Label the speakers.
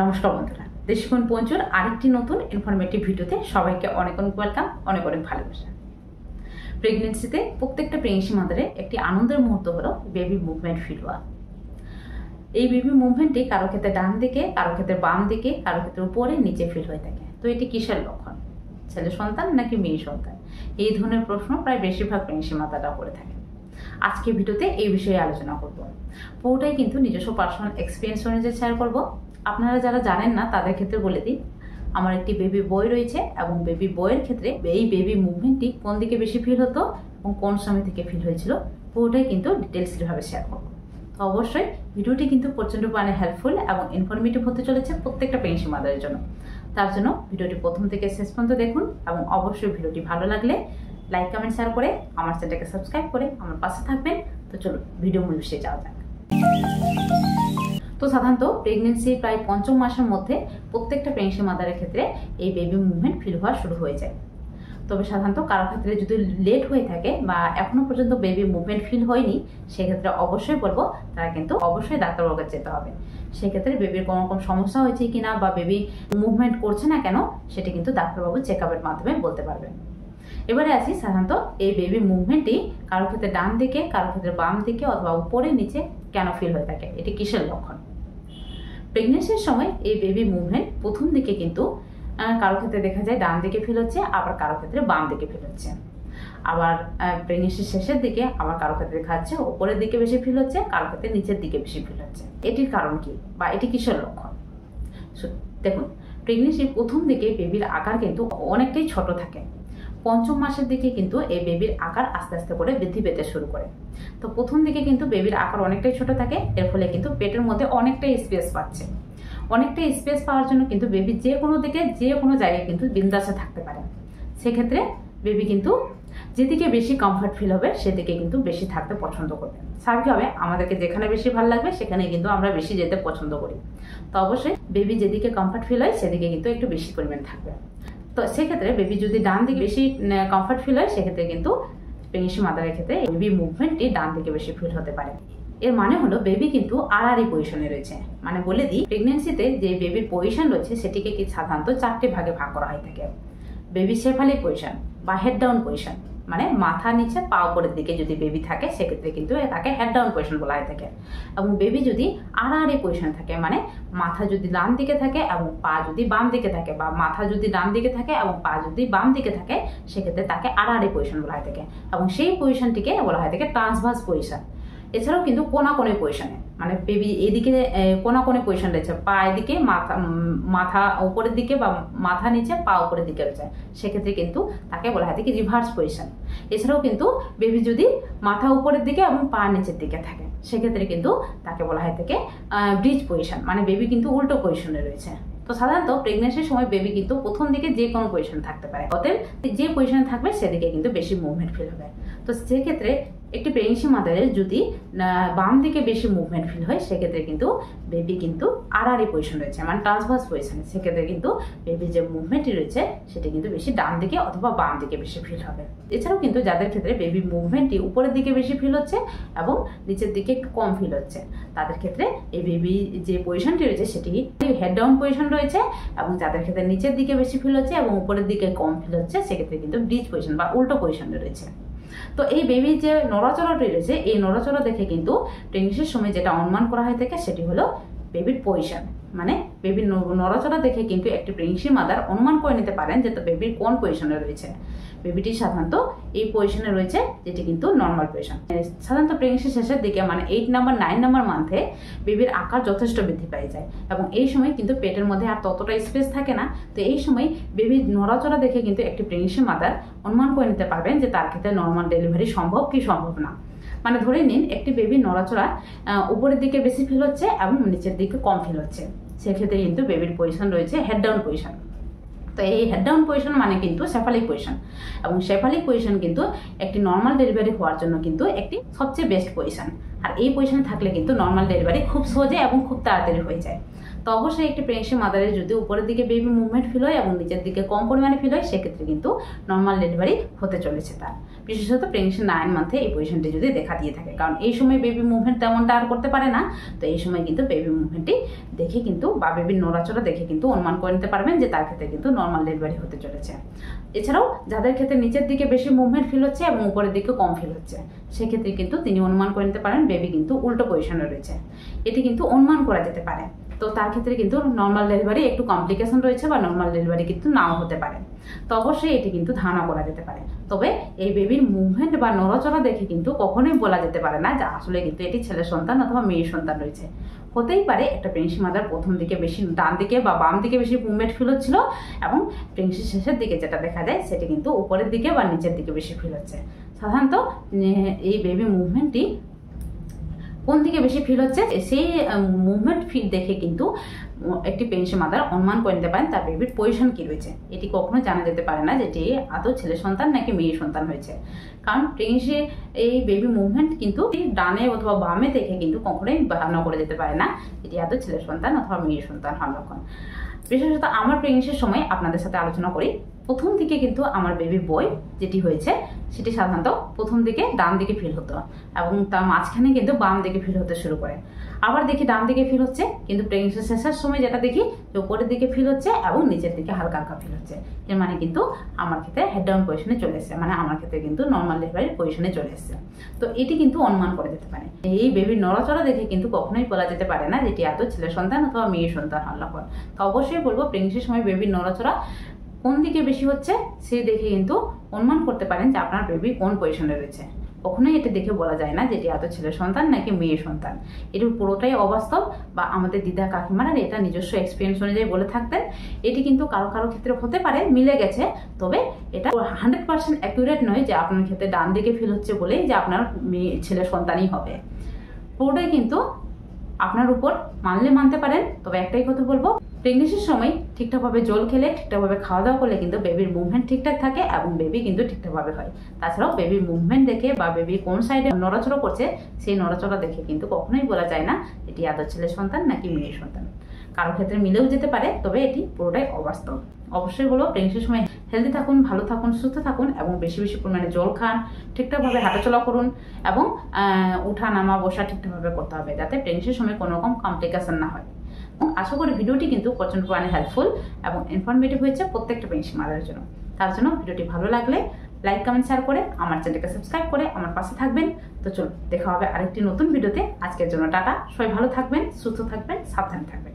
Speaker 1: নমস্কার বন্ধুরা, দেশিকোণ পঞ্চুর আরেকটি নতুন ইনফরমেটিভ ভিডিওতে সবাইকে অনেক অনেক ওয়েলকাম, অনেক অনেক ভালোবাসা। প্রেগনেন্সিতে প্রত্যেকটা প্রেগনেন্সি মাদারে একটি আনন্দের মুহূর্ত হলো বেবি মুভমেন্ট ফিল হওয়া। এই বেবি মুভমেন্টটি কারো ক্ষেত্রে ডান দিকে, কারো ক্ষেত্রে বাম দিকে, কারো ক্ষেত্রে উপরে নিচে ফিল হয়ে থাকে। তো এটি কিসের লক্ষণ? ছেলে সন্তান নাকি মেয়ে সন্তান? এই ধরনের প্রশ্ন প্রায় বেশিরভাগ প্রেগনেন্সি মাতারা করে থাকে। আজকে ভিডিওতে এই বিষয়ে আলোচনা করব। পুরোটাই কিন্তু নিজস্ব পার্সোনাল এক্সপিরিয়েন্স অনুযায়ী শেয়ার করব। আপনারা যারা জানেন না তাদের ক্ষেত্রে বলে দিই, আমার একটি বেবি বয় রয়েছে এবং বেবি বয়ের ক্ষেত্রে এই বেবি মুভমেন্টটি কোন দিকে বেশি ফিল হতো এবং কোন সময় থেকে ফিল হয়েছিল পুরোটাই কিন্তু ডিটেলসভাবে শেয়ার করব। তো অবশ্যই ভিডিওটি কিন্তু প্রচণ্ড পরিমাণে হেল্পফুল এবং ইনফরমেটিভ হতে চলেছে প্রত্যেকটা প্রেগনেন্সি মাদারের জন্য। তার জন্য ভিডিওটি প্রথম থেকে শেষ পর্যন্ত দেখুন এবং অবশ্যই ভিডিওটি ভালো লাগলে লাইক কমেন্ট শেয়ার করে আমার চ্যানেলটাকে সাবস্ক্রাইব করে আমার পাশে থাকবেন। তো চলো ভিডিও মূল বিষয়ে যাওয়া যাক। তো সাধারণত প্রেগনেন্সি প্রায় ৫ম মাসের মধ্যে প্রত্যেকটা প্রেগনেন্সি মাদারের ক্ষেত্রে এই বেবি মুভমেন্ট ফিল হওয়া শুরু হয়ে যায়। তবে সাধারণত কারো ক্ষেত্রে যদি লেট হয়ে থাকে বা এখনো পর্যন্ত বেবি মুভমেন্ট ফিল হয়নি, সেক্ষেত্রে অবশ্যই বলবো তারা কিন্তু অবশ্যই ডাক্তারবাবুকে যেতে হবে। সেক্ষেত্রে বেবির কোনো রকম সমস্যা হয়েছে কিনা বা বেবি মুভমেন্ট করছে না কেন সেটা কিন্তু ডাক্তারবাবু চেক আপের মাধ্যমে বলতে পারবেন। এবারে আসি, সাধারণত এই বেবি মুভমেন্টটি কারো ক্ষেত্রে ডান দিকে, কারো ক্ষেত্রে বাম দিকে অথবা উপরে নিচে কেন ফিল হয়ে থাকে, এটি কিসের লক্ষণ? প্রেগনেন্সির সময় এই বেবি মুভমেন্ট প্রথম দিকে কিন্তু কারো ক্ষেত্রে দেখা যায় ডান দিকে ফিল হচ্ছে, আবার কারো ক্ষেত্রে বাম দিকে ফিল হচ্ছে। আবার প্রেগনেন্সির শেষের দিকে আবার কারো ক্ষেত্রে দেখা যাচ্ছে উপরের দিকে বেশি ফিল হচ্ছে, কারো ক্ষেত্রে নিচের দিকে বেশি ফিল হচ্ছে। এটির কারণ কি বা এটি কিসের লক্ষণ? দেখুন, প্রেগনেন্সির প্রথম দিকে বেবির আকার কিন্তু অনেকটাই ছোট থাকে। ৫ম মাসের দিকে কিন্তু এই বেবির আকার আস্তে আস্তে করে বৃদ্ধি পেতে শুরু করে। তো প্রথম দিকে কিন্তু বেবির আকার অনেকটাই ছোট থাকে, এর ফলে কিন্তু পেটের মধ্যে অনেকটাই স্পেস পাচ্ছে। অনেকটাই স্পেস পাওয়ার জন্য কিন্তু বেবি যে কোনো দিকে যে কোনো জায়গায় কিন্তু বিন্দাসে থাকতে পারে। সেক্ষেত্রে বেবি কিন্তু যেদিকে বেশি কমফর্ট ফিল হবে সেদিকে কিন্তু বেশি থাকতে পছন্দ করবে। স্বাভাবিকভাবে আমাদেরকে যেখানে বেশি ভালো লাগবে সেখানে কিন্তু আমরা বেশি যেতে পছন্দ করি। তো অবশ্যই বেবি যেদিকে কমফর্ট ফিল হয় সেদিকে কিন্তু একটু বেশি পরিমাণ থাকবে। তো সেক্ষেত্রে বেবি যদি ডান দিকে বেশি কমফর্ট ফিল হয় সেক্ষেত্রে কিন্তু প্রেগনেন্সি মাদারের ক্ষেত্রে বেবি মুভমেন্টটি ডান দিকে বেশি ফিল হতে পারে। এর মানে হলো বেবি কিন্তু আড়াআড়ি পজিশনে রয়েছে। মানে বলে দিই, প্রেগনেন্সিতে যে বেবির পজিশন রয়েছে সেটিকে কি সাধারণত 4টে ভাগে ভাগ করা হয়ে থাকে। বেবি সেফালিক পজিশন বা হেড ডাউন পজিশন, মানে মাথা নিচে পা উপরের দিকে যদি বেবি থাকে সেক্ষেত্রে কিন্তু তাকে হেড ডাউন পজিশন বলা হয়ে থাকে। এবং বেবি যদি আড়াআড়ি পজিশন থাকে, মানে মাথা যদি ডান দিকে থাকে এবং পা যদি বাম দিকে থাকে, বা মাথা যদি ডান দিকে থাকে এবং পা যদি বাম দিকে থাকে, সেক্ষেত্রে তাকে আড়াআড়ি পজিশন বলা হয়ে থাকে। এবং সেই পজিশনটিকে বলা হয়ে থাকে ট্রান্সভার্স পজিশন। এছাড়াও কিন্তু কোনাকোনি পজিশনে, মানে বেবি এদিকে কোনাকোনি পজিশন রয়েছে, পা এদিকে, মাথা উপরের দিকে বা মাথা নিচে পা উপরের দিকে রয়েছে, সেক্ষেত্রে কিন্তু তাকে বলা হয় থাকে রিভার্স পজিশন। এছাড়াও কিন্তু বেবি যদি মাথা উপরের দিকে এবং পা নিচের দিকে থাকে সেক্ষেত্রে কিন্তু তাকে বলা হয় থাকে ব্রিজ পজিশন, মানে বেবি কিন্তু উল্টো পজিশনে রয়েছে। তো সাধারণত প্রেগনেন্সির সময় বেবি কিন্তু প্রথম দিকে যে কোনো পজিশন থাকতে পারে, অতএব যে পজিশনে থাকবে সেদিকে কিন্তু বেশি মুভমেন্ট ফিল হবে। তো সেক্ষেত্রে একটি প্রেগনেন্সি মাদারের যদি বাম দিকে বেশি মুভমেন্ট ফিল হয় সেক্ষেত্রে কিন্তু বেবি কিন্তু আড়াআড়ি পজিশন রয়েছে, মানে ট্রান্সভার্স পজিশনে। সেক্ষেত্রে কিন্তু বেবির যে মুভমেন্টটি রয়েছে সেটি কিন্তু বেশি ডান দিকে অথবা বাম দিকে বেশি ফিল হবে। এছাড়াও কিন্তু যাদের ক্ষেত্রে বেবি মুভমেন্টটি উপরের দিকে বেশি ফিল হচ্ছে এবং নিচের দিকে একটু কম ফিল হচ্ছে, তাদের ক্ষেত্রে এই বেবি যে পজিশনটি রয়েছে সেটি হেড ডাউন পজিশন রয়েছে। এবং যাদের ক্ষেত্রে নিচের দিকে বেশি ফিল হচ্ছে এবং উপরের দিকে কম ফিল হচ্ছে সেক্ষেত্রে কিন্তু ব্রিজ পজিশন বা উল্টো পজিশনে রয়েছে। তো এই বেবির যে নড়াচড়াটি রয়েছে, এই নড়াচড়া দেখে কিন্তু প্রেগনেন্সির সময় যেটা অনুমান করা হয়ে থাকে সেটি হলো বেবির পজিশন। মানে বেবির নড়াচড়া দেখে কিন্তু একটি প্রেগনেন্সি মাদার অনুমান করে নিতে পারেন যে বেবির কোন পজিশনে রয়েছে। বেবিটি সাধারণত এই পজিশনে রয়েছে, যেটি কিন্তু নর্মাল পজিশন। সাধারণত প্রেগনেন্সি শেষের দিকে, মানে 8 নাম্বার 9 নাম্বার মান্থে বেবির আকার যথেষ্ট বৃদ্ধি পেয়ে যায় এবং এই সময় কিন্তু পেটের মধ্যে আর ততটা স্পেস থাকে না। তো এই সময় বেবির নড়াচড়া দেখে কিন্তু একটি প্রেগনেন্সি মাদার অনুমান করে নিতে পারবেন যে তার ক্ষেত্রে নর্মাল ডেলিভারি সম্ভব কি সম্ভব না। মানে ধরে নিন একটি বেবির নড়াচড়া উপরের দিকে বেশি ফিল হচ্ছে এবং নিচের দিকে কম ফিল হচ্ছে, সেক্ষেত্রে কিন্তু বেবির পজিশন রয়েছে হেড ডাউন পজিশন। তো এই হেড ডাউন পজিশন মানে কিন্তু সেফালিক পজিশন, এবং সেফালিক পজিশন কিন্তু একটি নর্মাল ডেলিভারি হওয়ার জন্য কিন্তু একটি সবচেয়ে বেস্ট পজিশন। আর এই পজিশনে থাকলে কিন্তু নর্মাল ডেলিভারি খুব সহজে এবং খুব তাড়াতাড়ি হয়ে যায়। তো অবশ্যই একটি প্রেগনেন্সি মাদারের যদি উপরের দিকে বেবি মুভমেন্ট ফিল হয় এবং নিচের দিকে কম পরিমাণে ফিল হয়, সেক্ষেত্রে কিন্তু নর্মাল ডেলিভারি হতে চলেছে তার। বিশেষত প্রেগনেন্সি 9 মান্থে এই পজিশনটি যদি দেখা দিয়ে থাকে, কারণ এই সময় বেবি মুভমেন্ট তেমনটা আর করতে পারে না। তো এই সময় কিন্তু বেবি মুভমেন্টটি দেখে কিন্তু বা বেবির নড়াচড়া দেখে কিন্তু অনুমান করে নিতে পারবেন যে তার ক্ষেত্রে কিন্তু নর্মাল ডেলিভারি হতে চলেছে। এছাড়াও যাদের ক্ষেত্রে নিচের দিকে বেশি মুভমেন্ট ফিল হচ্ছে এবং উপরের দিকে কম ফিল হচ্ছে, সেক্ষেত্রে কিন্তু তিনি অনুমান করে নিতে পারেন বেবি কিন্তু উল্টো পজিশনে রয়েছে। এটি কিন্তু অনুমান করা যেতে পারে। তো তার ক্ষেত্রে কিন্তু নর্মাল ডেলিভারি একটু কমপ্লিকেশন রয়েছে বা নর্মাল ডেলিভারি কিন্তু নাও হতে পারে। তো অবশ্যই এটি কিন্তু ধারণা করা যেতে পারে। তবে এই বেবির মুভমেন্ট বা নড়াচড়া দেখে কিন্তু কখনোই বলা যেতে পারে না যে আসলে কিন্তু এটি ছেলে সন্তান অথবা মেয়ে সন্তান রয়েছে। হতেই পারে একটা প্রেগনেন্সি মাদার প্রথম দিকে বেশি ডান দিকে বা বাম দিকে বেশি মুভমেন্ট ফিল হচ্ছিল এবং প্রেগনেন্সি শেষের দিকে যেটা দেখা যায় সেটি কিন্তু উপরের দিকে বা নিচের দিকে বেশি ফিল হচ্ছে। সাধারণত এই বেবি মুভমেন্টটি কোন দিকে বেশি ফিল হচ্ছে সেই মুভমেন্ট ফিল দেখে কিন্তু একটি প্রেগনেন্সি মাদার অনুমান করে নিতে পারেন তার বেবির পজিশন কি রয়েছে। এটি কখনো জানা যেতে পারে না যে এটি আদৌ ছেলে সন্তান নাকি মেয়ে সন্তান হয়েছে, কারণ প্রেগনেন্সি এই বেবি মুভমেন্ট কিন্তু ডানে অথবা বামে দেখে কিন্তু কখনোই ধারণা করে যেতে পারে না এটি আদৌ ছেলে সন্তান অথবা মেয়ে সন্তান হওয়ার লক্ষণ। বিশেষত আমার প্রেগনেন্সির সময় আপনাদের সাথে আলোচনা করি, প্রথম দিকে কিন্তু আমার বেবি বয় যেটি হয়েছে সেটি সাধারণত প্রথম দিকে ডান দিকে ফিল হতো এবং তার মাঝখানে কিন্তু বাম দিকে ফিল হতে শুরু করে। আবার দেখি ডান দিকে ফিল হচ্ছে, কিন্তু প্রেগনেন্সি শেষের সময় যেটা দেখি যে উপরের দিকে ফিল হচ্ছে এবং নিচের দিকে হালকা হালকা ফিল হচ্ছে। এর মানে কিন্তু আমার ক্ষেত্রে হেড ডাউন পজিশনে চলে এসেছে, মানে আমার ক্ষেত্রে কিন্তু নর্মাল ডেলিভারির পজিশনে চলে এসেছে। তো এটি কিন্তু অনুমান করে যেতে পারে। এই বেবির নড়াচড়া দেখে কিন্তু কখনোই বলা যেতে পারে না যেটি এত ছেলে সন্তান অথবা মেয়ে সন্তান হওয়ার লক্ষণ। তো অবশ্যই বলবো প্রেগনেন্সির সময় বেবির নড়াচড়া কোন দিকে বেশি হচ্ছে সে দেখে কিন্তু অনুমান করতে পারেন যে আপনার বেবি কোন পজিশনে রয়েছে। কখনোই এটা দেখে বলা যায় না যে এটি এত ছেলে সন্তান নাকি মেয়ে সন্তান। এটি পুরোটাই অবাস্তব বা আমাদের দিদা কাকিমারা এটা নিজস্ব এক্সপিরিয়েন্স অনুযায়ী বলে থাকতেন। এটি কিন্তু কারো কারো ক্ষেত্রে হতে পারে মিলে গেছে, তবে এটা 100% অ্যাকুরেট নয় যে আপনার ক্ষেত্রে ডান দিকে ফিল হচ্ছে বলেই যে আপনার মেয়ে ছেলে সন্তানই হবে। পুরোটাই কিন্তু আপনার উপর মানলে মানতে পারেন। তবে একটাই কথা বলবো, প্রেগনেন্সির সময় ঠিকঠাকভাবে জল খেলে ঠিকঠাকভাবে খাওয়া দাওয়া করলে কিন্তু বেবির মুভমেন্ট ঠিকঠাক থাকে এবং বেবি কিন্তু ঠিকঠাকভাবে হয়। তাছাড়াও বেবির মুভমেন্ট দেখে বা বেবি কোন সাইডে নড়াচড়া করছে সেই নড়াচড়া দেখে কিন্তু কখনোই বলা যায় না এটি আদৌ ছেলে সন্তান নাকি মেয়ে সন্তান। কারো ক্ষেত্রে মিলেও যেতে পারে, তবে এটি পুরোটাই অবাস্তব। অবশ্যই বলো প্রেগনেন্সির সময় হেলদি থাকুন, ভালো থাকুন, সুস্থ থাকুন এবং বেশি বেশি পরিমাণে জল খান, ঠিকঠাকভাবে হাঁটাচলা করুন এবং উঠা নামা বসা ঠিকঠাকভাবে করতে হবে যাতে প্রেগনেন্সির সময় কোনো রকম কমপ্লিকেশন না হয়। আশা করি ভিডিওটি কিন্তু প্রচন্ড পরিমাণে হেল্পফুল এবং ইনফরমেটিভ হয়েছে প্রত্যেকটা প্রেগনেন্সি মাদারের জন্য। তার জন্য ভিডিওটি ভালো লাগলে লাইক কমেন্ট শেয়ার করে আমার চ্যানেলকে সাবস্ক্রাইব করে আমার পাশে থাকবেন। তো চলুন দেখা হবে আরেকটি নতুন ভিডিওতে। আজকের জন্য টাটা, সবাই ভালো থাকবেন, সুস্থ থাকবেন, সাবধানে থাকবেন।